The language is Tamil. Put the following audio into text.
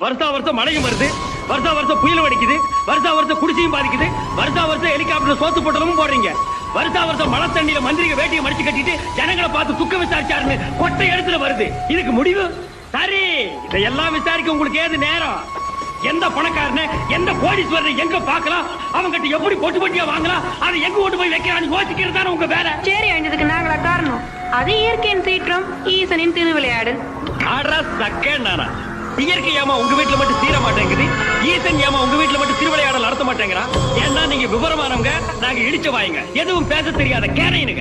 வருஷா வருஷம் மழையும் வருது, வருஷா வருஷம் புயலும் அடிக்குது, வருஷா வருஷம் குடிசையும் பாதிக்குது, வருஷா வருஷம் ஹெலிகாப்டர் சோத்து போட்டலும் போடுறீங்க, வருஷா வருஷம் மழை தண்ணியில மந்திரிக வேட்டியை மடிச்சு கட்டிட்டு ஜனங்களை பார்த்து துக்க விசாரிச்சாருன்னு கொட்டை இடத்துல வருது. இதுக்கு முடிவு சரி. இதையெல்லாம் விசாரிக்க உங்களுக்கு ஏது நேரம்? எந்த பணக்காரன எந்த கோடீஸ்வரன் எங்க பாக்கலாம், அவங்கிட்ட எப்படி போட்டு போட்டியா வாங்கலாம், அதை எங்க ஓட்டு போய் வைக்கிறான்னு யோசிக்கிறது தானே உங்க வேலை. சரி, அழிஞ்சதுக்கு நாங்களா காரணம்? அது இயற்கையின் சீற்றம், ஈசனின் திருவிளையாடு. ஆடுறா சக்க நானா? இயற்கை ஏமா உங்க வீட்டுல மட்டும் தீர மாட்டேங்குது, ஈசன் ஏமா உங்க வீட்டுல மட்டும் திருவிளையாடல் நடத்த மாட்டேங்கிறான்? ஏன்னா நீங்க விவரமானவங்க, நாங்க இடிச்ச வாயுங்க, எதுவும் பேச தெரியாத கேரையனுங்க.